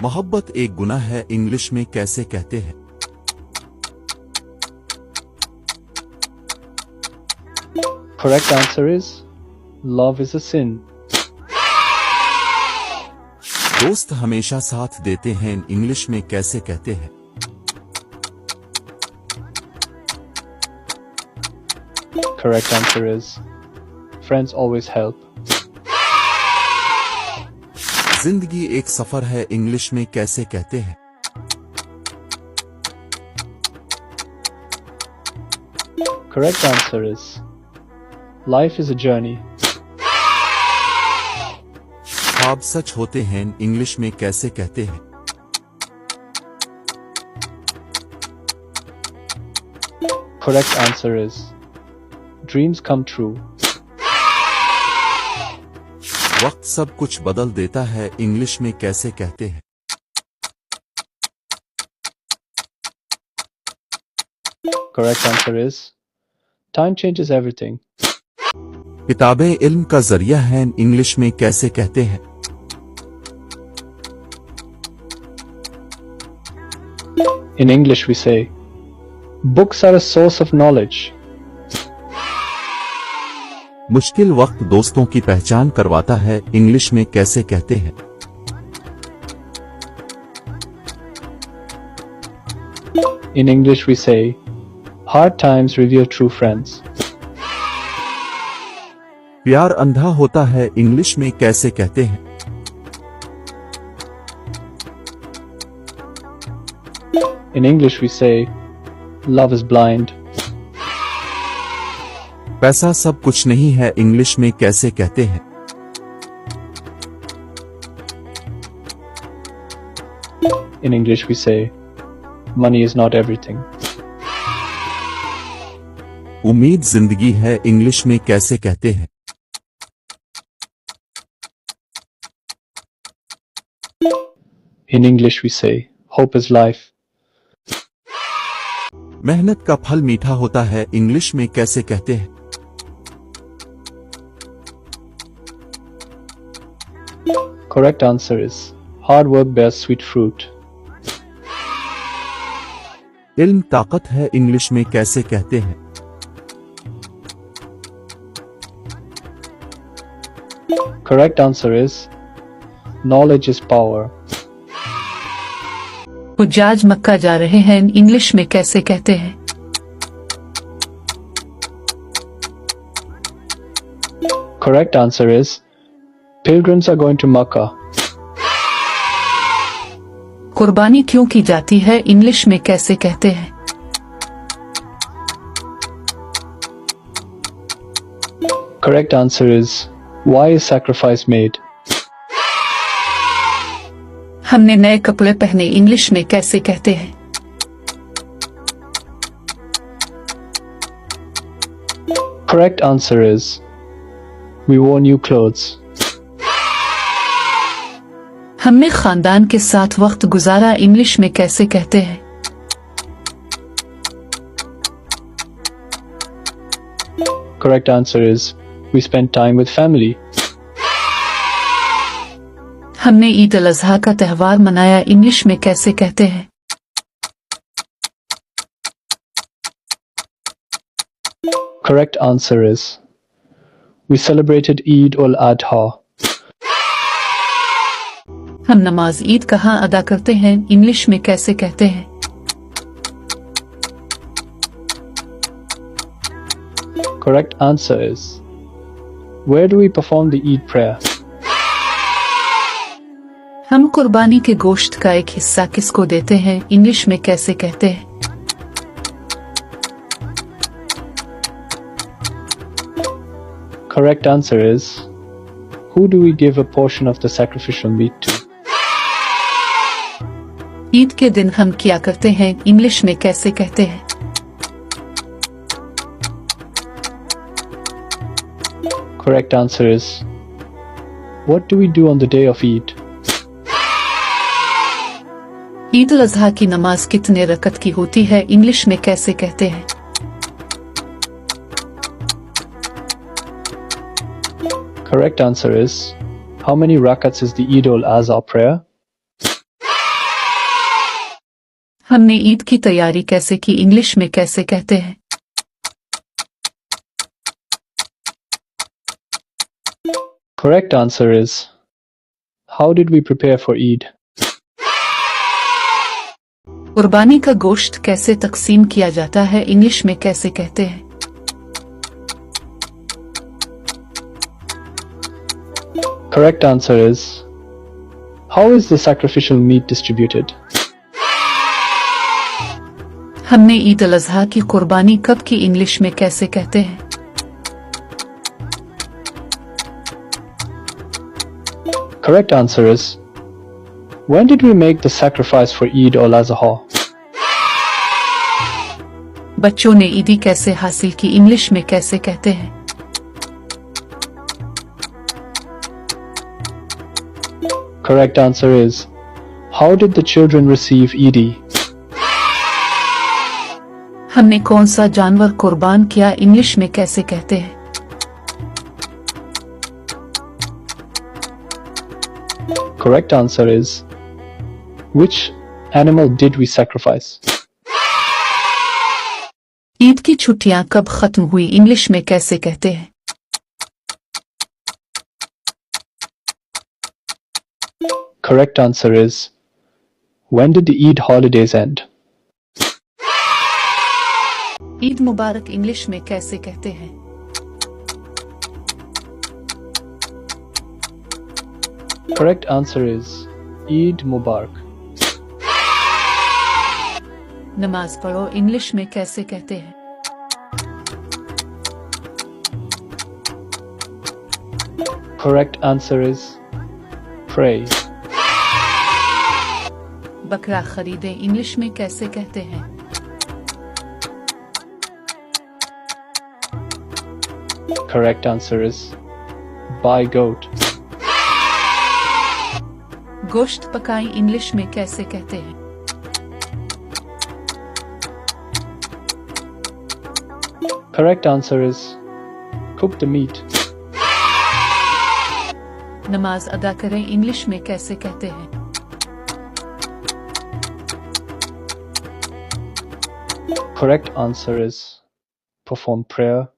मोहब्बत एक गुनाह है इंग्लिश में कैसे कहते हैं? Correct answer is love is a sin. दोस्त हमेशा साथ देते हैं इंग्लिश में कैसे कहते हैं? Correct answer is friends always help. जिंदगी एक सफर है इंग्लिश में कैसे कहते हैं? Correct answer is life is a journey. ख्वाब सच होते हैं इंग्लिश में कैसे कहते हैं? Correct answer is dreams come true. वक्त सब कुछ बदल देता है इंग्लिश में कैसे कहते हैं? Correct answer is time changes everything. किताबें इल्म का जरिया हैं इंग्लिश में कैसे कहते हैं? In English we say books are a source of knowledge. मुश्किल वक्त दोस्तों की पहचान करवाता है इंग्लिश में कैसे कहते हैं? In English we say hard times reveal true friends. प्यार अंधा होता है इंग्लिश में कैसे कहते हैं? In English we say love is blind. पैसा सब कुछ नहीं है इंग्लिश में कैसे कहते हैं? In English we say money is not everything. उम्मीद जिंदगी है इंग्लिश में कैसे कहते हैं? In English we say hope is life. मेहनत का फल मीठा होता है इंग्लिश में कैसे कहते हैं? Correct answer is hard work bears sweet fruit. इल्म ताकत है इंग्लिश में कैसे कहते हैं? Correct answer is knowledge is power. हुज्जाज मक्का जा रहे हैं इंग्लिश में कैसे कहते हैं? Correct answer is pilgrims are going to Makkah. कुर्बानी क्यों की जाती है इंग्लिश में कैसे कहते हैं? Correct answer is why is sacrifice made? हमने नए कपड़े पहने इंग्लिश में कैसे कहते हैं? Correct answer is we wore new clothes. हमने खानदान के साथ वक्त गुजारा इंग्लिश में कैसे कहते हैं? Correct answer is we spent time with family. हमने ईद उल अज़हा का त्यौहार मनाया इंग्लिश में कैसे कहते हैं? Correct answer is we celebrated Eid ul-Adha. हम नमाज ईद कहाँ अदा करते हैं इंग्लिश में कैसे कहते हैं? Correct answer is where do we perform the Eid prayer? हम कुर्बानी के गोश्त का एक हिस्सा किसको देते हैं इंग्लिश में कैसे कहते हैं? Correct answer is who do we give a portion of the sacrificial meat to? Eid के दिन हम क्या करते हैं इंग्लिश में कैसे कहते हैं? Correct answer is what do we do on the day of Eid? Eid ul Azha की नमाज कितने रकत की होती है इंग्लिश में कैसे कहते हैं? Correct answer is how many rakats is the Eid ul-Adha prayer? हमने ईद की तैयारी कैसे की इंग्लिश में कैसे कहते हैं? Correct answer is, how did we prepare for Eid? कुर्बानी का गोश्त कैसे तकसीम किया जाता है इंग्लिश में कैसे कहते हैं? Correct answer is, how is the sacrificial meat distributed? हमने ईद अल अज़हा की कुर्बानी कब की इंग्लिश में कैसे कहते हैं? Correct answer is, when did we make the sacrifice for Eid al-Adha? बच्चों ने ईदी कैसे हासिल की इंग्लिश में कैसे कहते हैं? Correct answer is, how did the children receive Eid? हमने कौन सा जानवर कुर्बान किया इंग्लिश में कैसे कहते हैं? Correct answer is, which animal did we sacrifice? Eid की छुट्टियां कब खत्म हुई इंग्लिश में कैसे कहते हैं? Correct answer is, when did the Eid holidays end? Eid Mubarak English में कैसे कहते हैं? Correct answer is, Eid Mubarak. नमाज पढ़ो इंग्लिश में कैसे कहते हैं? Correct answer is, pray. बकरा खरीदे इंग्लिश में कैसे कहते हैं? Correct answer is, buy goat. गोश्त पकाई इंग्लिश में कैसे कहते हैं? Correct answer is, cook the meat. नमाज अदा करें इंग्लिश में कैसे कहते हैं? Correct answer is, perform prayer